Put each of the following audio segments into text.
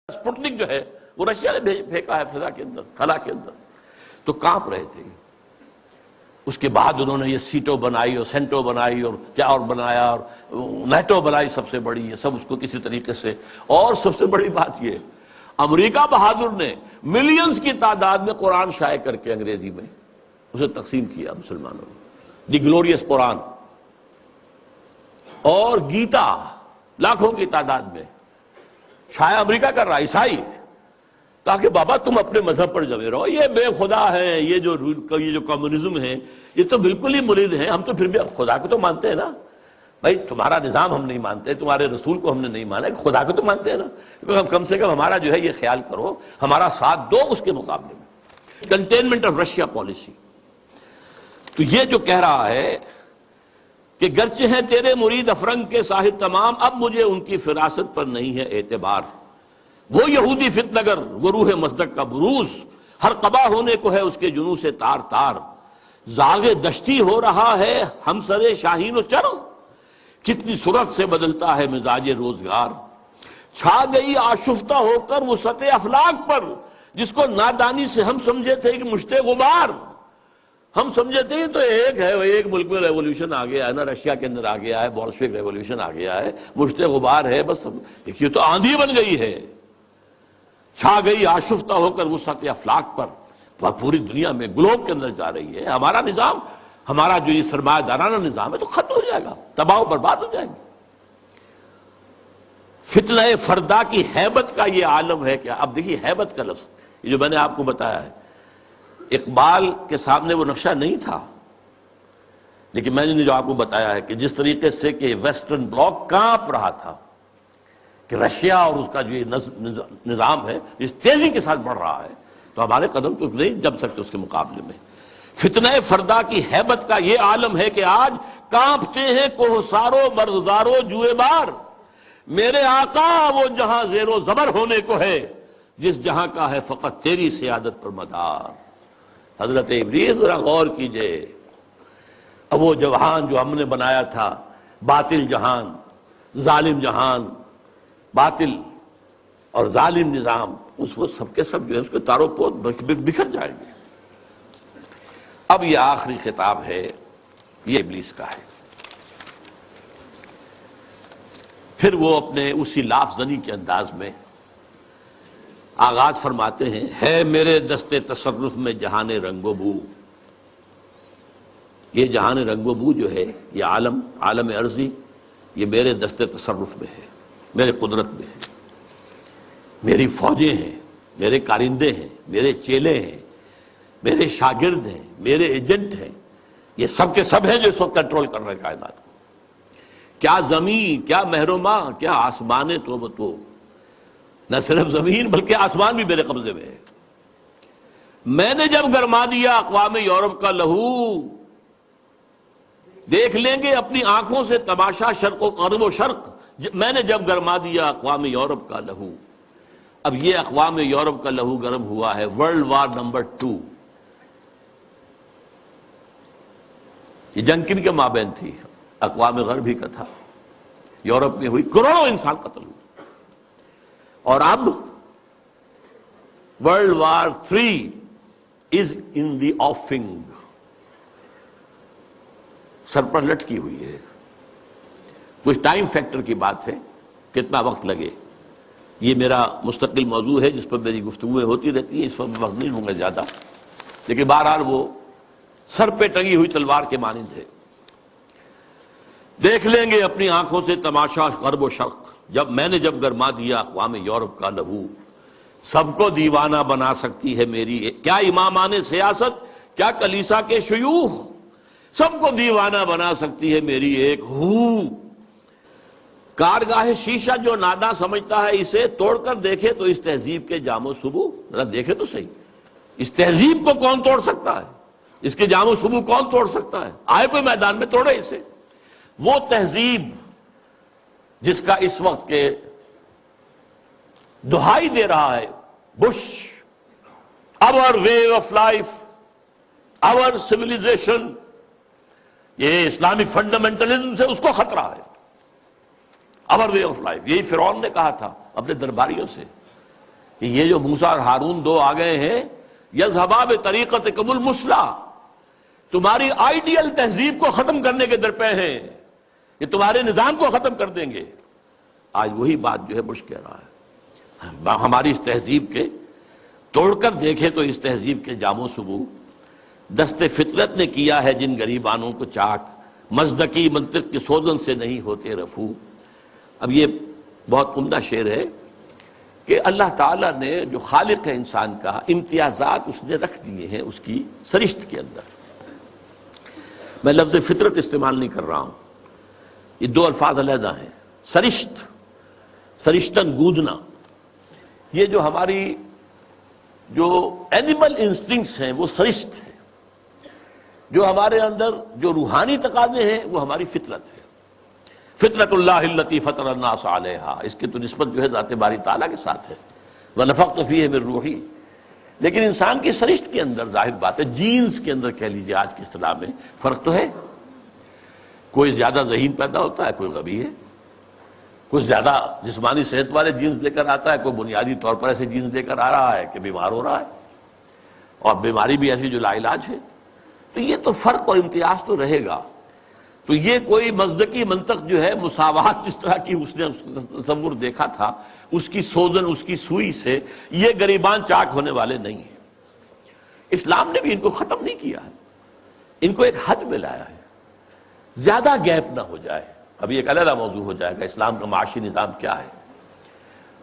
Sputnik جو ہے وہ رشیا نے پھینکا ہے فضا کے اندر، خلا کے اندر، تو کانپ رہے تھے۔ اس کے بعد انہوں نے یہ سیٹو بنائی اور سینٹو بنائی اور کیا اور بنایا اور نیٹو بنائی سب سے بڑی، یہ سب اس کو کسی طریقے سے۔ اور سب سے بڑی بات یہ، امریکہ بہادر نے ملینز کی تعداد میں قرآن شائع کر کے انگریزی میں اسے تقسیم کیا مسلمانوں نے، دی گلوریس قرآن اور گیتا لاکھوں کی تعداد میں شائع امریکہ کر رہا، عیسائی، تاکہ بابا تم اپنے مذہب پر جمے رہو، یہ بے خدا ہے، یہ جو کمیونزم ہے یہ تو بالکل ہی مرید ہے، ہم تو پھر بھی خدا کو تو مانتے ہیں نا بھائی، تمہارا نظام ہم نہیں مانتے، تمہارے رسول کو ہم نے نہیں مانا، خدا کو تو مانتے ہیں نا، کم سے کم ہمارا جو ہے یہ خیال کرو، ہمارا ساتھ دو اس کے مقابلے میں۔ کنٹینمنٹ آف رشیا پالیسی، تو یہ جو کہہ رہا ہے کہ گرچہ ہیں تیرے مرید افرنگ کے ساحر تمام، اب مجھے ان کی فراست پر نہیں ہے اعتبار، وہ یہودی فتنگر وہ روح مصدق کا بروز، ہر قبا ہونے کو ہے اس کے جنوں سے تار تار، زاغ دشتی ہو رہا ہے ہم سر شاہین و چرغ، کتنی صورت سے بدلتا ہے مزاج روزگار، چھا گئی آشفتہ ہو کر وسعت افلاک پر، جس کو نادانی سے ہم سمجھے تھے کہ مشت غبار، ہم سمجھے تھے تو ایک ہے، ایک ملک میں ریولوشن آ گیا ہے نا، رشیا کے اندر آ گیا ہے، بولشوک ریولوشن آ گیا ہے، مشت غبار ہے بس، یہ تو آندھی بن گئی ہے، چھا گئی آشفتہ ہو کر وسعت افلاک پر، وہ پوری دنیا میں گلوب کے اندر جا رہی ہے، ہمارا نظام، ہمارا جو یہ سرمایہ دارانہ نظام ہے تو ختم ہو جائے گا، تباہ و برباد ہو جائے گا۔ فتنہ فردا کی ہیبت کا یہ عالم ہے کیا؟ اب دیکھیے ہیبت کا لفظ، یہ جو میں نے آپ کو بتایا ہے، اقبال کے سامنے وہ نقشہ نہیں تھا، لیکن میں نے جو آپ کو بتایا ہے کہ جس طریقے سے کہ ویسٹرن بلاک کانپ رہا تھا کہ رشیا اور اس کا جو یہ نظام ہے اس تیزی کے ساتھ بڑھ رہا ہے، تو ہمارے قدم تو نہیں جم سکتے اس کے مقابلے میں۔ فتنہ فردا کی ہیبت کا یہ عالم ہے کہ آج کانپتے ہیں کوہسارو مرغزارو جوئے بار، میرے آقا وہ جہاں زیر و زبر ہونے کو ہے، جس جہاں کا ہے فقط تیری سیادت پر مدار۔ حضرت ابلیس ذرا غور کیجئے، اب وہ جہان جو ہم نے بنایا تھا، باطل جہان، ظالم جہان، باطل اور ظالم نظام، اس وقت سب کے سب جو ہے اس کے تارو پود بکھر جائیں گے۔ اب یہ آخری خطاب ہے، یہ ابلیس کا ہے۔ پھر وہ اپنے اسی لاف زنی کے انداز میں آغاز فرماتے ہیں، ہے میرے دست تصرف میں جہان رنگ و بو، یہ جہان رنگ و بو جو ہے، یہ عالم ارضی، یہ میرے دست تصرف میں ہے، میرے قدرت میں ہے، میری فوجیں ہیں، میرے کارندے ہیں، میرے چیلے ہیں، میرے شاگرد ہیں، میرے ایجنٹ ہیں، یہ سب کے سب ہیں جو اس وقت کنٹرول کر رہے ہیں کائنات کو۔ کیا زمین، کیا مہرما، کیا آسمان تو بتو، نہ صرف زمین بلکہ آسمان بھی میرے قبضے میں ہے۔ میں نے جب گرما دیا اقوام یورپ کا لہو، دیکھ لیں گے اپنی آنکھوں سے تماشا شرق و غرب و شرق، میں نے جب گرما دیا اقوام یورپ کا لہو۔ اب یہ اقوام یورپ کا لہو گرم ہوا ہے ورلڈ وار نمبر 2، یہ جنگ کن کے مابین تھی؟ اقوام غربی کا تھا، یورپ میں ہوئی، کروڑوں انسان قتل ہوئے، اور اب ورلڈ وار 3 از ان دی آفنگ، سر پر لٹکی ہوئی ہے۔ کچھ ٹائم فیکٹر کی بات ہے، کتنا وقت لگے، یہ میرا مستقل موضوع ہے جس پر میری گفتگویں ہوتی رہتی ہیں، اس پر وقت نہیں ہوں گا زیادہ، لیکن بہرحال وہ سر پہ ٹنگی ہوئی تلوار کے مانند ہے۔ دیکھ لیں گے اپنی آنکھوں سے تماشا غرب و شرق، جب گرما دیا اقوام یورپ کا لہو، سب کو دیوانہ بنا سکتی ہے میری کیا امامان سیاست، کیا کلیسا کے شیوخ، سب کو دیوانہ بنا سکتی ہے میری ایک ہو۔ کارگاہ شیشہ جو نادا سمجھتا ہے اسے توڑ کر دیکھے تو اس تہذیب کے جام و صبو، ذرا دیکھے تو صحیح، اس تہذیب کو کون توڑ سکتا ہے، اس کے جام و صبو کون توڑ سکتا ہے؟ آئے کوئی میدان میں توڑے اسے۔ وہ تہذیب جس کا اس وقت کے دہائی دے رہا ہے Bush, our way of life, our civilization، یہ اسلامک فنڈامنٹلزم سے اس کو خطرہ ہے۔ our way of life، یہی فرعون نے کہا تھا اپنے درباریوں سے، کہ یہ جو موسیٰ اور ہارون دو آ گئے ہیں، یذہبا بطریقتکم المثلی، تمہاری آئیڈیل تہذیب کو ختم کرنے کے درپے ہیں، یہ تمہارے نظام کو ختم کر دیں گے۔ آج وہی بات جو ہے بش کہہ رہا ہے، ہماری اس تہذیب کے توڑ کر دیکھیں تو اس تہذیب کے جام و ثبو دست فطرت نے کیا ہے جن گریبانوں کو چاک، مزدکی منطق کی سوزن سے نہیں ہوتے رفو۔ اب یہ بہت عمدہ شعر ہے کہ اللہ تعالیٰ نے جو خالق ہے انسان کا، امتیازات اس نے رکھ دیے ہیں اس کی سرشت کے اندر۔ میں لفظ فطرت استعمال نہیں کر رہا ہوں، یہ دو الفاظ علیحدہ ہیں۔ سرشت، سرشتن گودنا، یہ جو ہماری جو اینیمل انسٹنکٹس ہیں وہ سرشت ہے، جو ہمارے اندر جو روحانی تقاضے ہیں وہ ہماری فطرت ہے۔ فطرت اللہ التی فطر الناس علیہا، اس کی تو نسبت جو ہے ذات باری تعالیٰ کے ساتھ ہے، وَنَفَخْتُ فِيهِ مِن رُوحِي۔ لیکن انسان کی سرشت کے اندر ظاہر بات ہے، جینز کے اندر کہہ لیجیے آج کی اصطلاح میں فرق تو ہے۔ کوئی زیادہ ذہین پیدا ہوتا ہے، کوئی غبی ہے، کوئی زیادہ جسمانی صحت والے جینز لے کر آتا ہے، کوئی بنیادی طور پر ایسے جینز لے کر آ رہا ہے کہ بیمار ہو رہا ہے، اور بیماری بھی ایسی جو لا علاج ہے۔ تو یہ تو فرق اور امتیاز تو رہے گا۔ تو یہ کوئی مزدکی منطق جو ہے، مساوات جس طرح کی اس نے تصور دیکھا تھا، اس کی سوزن، اس کی سوئی سے یہ گریبان چاک ہونے والے نہیں ہیں۔ اسلام نے بھی ان کو ختم نہیں کیا ہے، ان کو ایک حد میں لایا ہے، زیادہ گیپ نہ ہو جائے۔ ابھی ایک علیحدہ موضوع ہو جائے گا اسلام کا معاشی نظام کیا ہے۔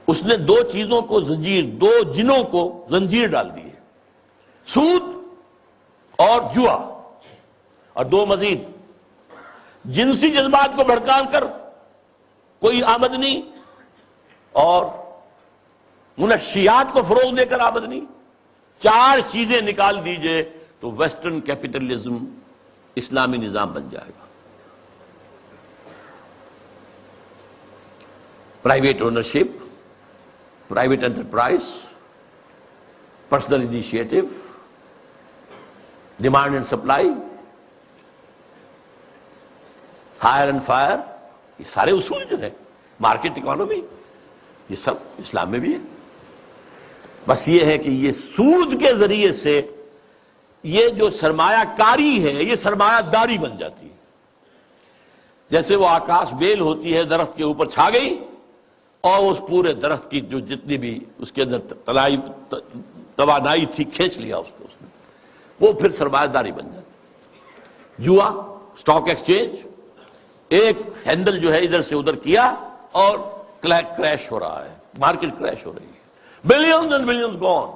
اس نے دو چیزوں کو زنجیر، دو جنوں کو زنجیر ڈال دی ہے، سود اور جوا، اور دو مزید، جنسی جذبات کو بھڑکان کر کوئی آمدنی، اور منشیات کو فروغ دے کر آمدنی، چار چیزیں نکال دیجئے تو ویسٹرن کیپٹلزم اسلامی نظام بن جائے گا۔ Private ownership, private enterprise, personal initiative, demand and supply, hire and fire, یہ سارے اصول جو ہے، مارکیٹ اکانومی، یہ سب اسلام میں بھی ہے۔ بس یہ ہے کہ یہ سود کے ذریعے سے یہ جو سرمایہ کاری ہے یہ سرمایہ داری بن جاتی ہے۔ جیسے وہ آکاش بیل ہوتی ہے، درخت کے اوپر چھا گئی اور اس پورے درخت کی جو جتنی بھی اس کے اندر توانائی تھی کھینچ لیا اس کو، اس نے، وہ پھر سرمایہ داری بن جاتی۔ جوا، سٹاک ایکسچینج، ایک ہینڈل جو ہے ادھر سے ادھر کیا اور کریش ہو رہا ہے، مارکیٹ کریش ہو رہی ہے، بلینز اینڈ بلینز گون،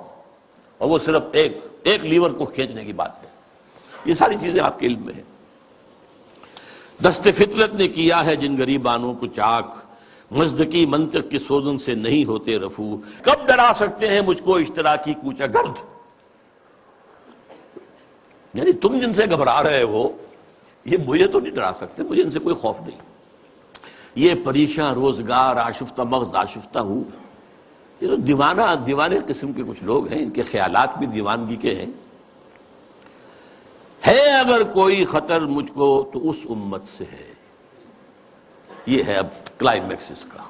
اور وہ صرف ایک لیور کو کھینچنے کی بات ہے۔ یہ ساری چیزیں آپ کے علم میں ہیں۔ دست فطرت نے کیا ہے جن گریبانوں کو چاک، مزدکی منطق کی سوزن سے نہیں ہوتے رفو۔ کب ڈرا سکتے ہیں مجھ کو اشتراکی کوچہ گرد، یعنی تم جن سے گھبرا رہے ہو یہ مجھے تو نہیں ڈرا سکتے، مجھے ان سے کوئی خوف نہیں۔ یہ پریشاں روزگار آشفتہ مغز آشفتہ ہوں، یہ تو دیوانے قسم کے کچھ لوگ ہیں، ان کے خیالات بھی دیوانگی کے ہیں۔ ہے اگر کوئی خطر مجھ کو تو اس امت سے ہے، یہ ہے اب کلائمیکس اس کا،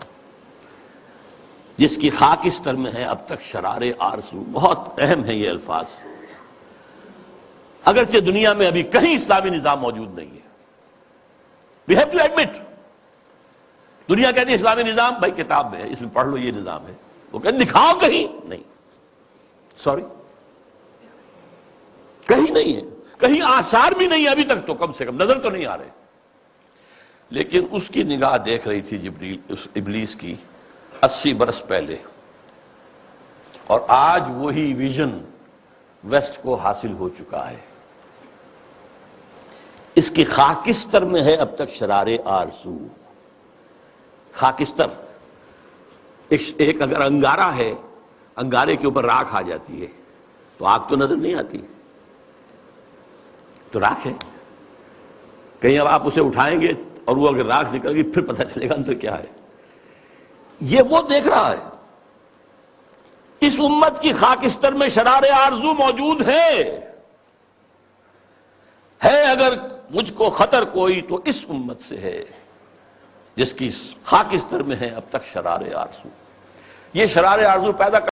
جس کی خاکستر میں ہے اب تک شرار آرزو۔ بہت اہم ہیں یہ الفاظ، اگرچہ دنیا میں ابھی کہیں اسلامی نظام موجود نہیں ہے، we have to admit۔ دنیا کہتی ہے اسلامی نظام، بھائی کتاب میں ہے، اس میں پڑھ لو یہ نظام ہے، وہ کہتے دکھاؤ کہیں، نہیں، سوری، کہیں نہیں ہے، کہیں آثار بھی نہیں ہے ابھی تک، تو کم سے کم نظر تو نہیں آ رہے۔ لیکن اس کی نگاہ دیکھ رہی تھی جبریل، اس ابلیس کی 80 برس پہلے، اور آج وہی ویژن ویسٹ کو حاصل ہو چکا ہے۔ اس کی خاکستر میں ہے اب تک شرار آرزو۔ خاکستر ایک اگر انگارہ ہے، انگارے کے اوپر راکھ آ جاتی ہے تو آگ تو نظر نہیں آتی، تو راکھ ہے، کہیں اب آپ اسے اٹھائیں گے اور وہ اگر راکھ نکل گئی پھر پتہ چلے گا اندر کیا ہے۔ یہ وہ دیکھ رہا ہے، اس امت کی خاکستر میں شرار آرزو موجود ہے اگر مجھ کو خطر کوئی تو اس امت سے ہے جس کی خاکستر میں ہے اب تک شرار آرزو۔ یہ شرار آرزو پیدا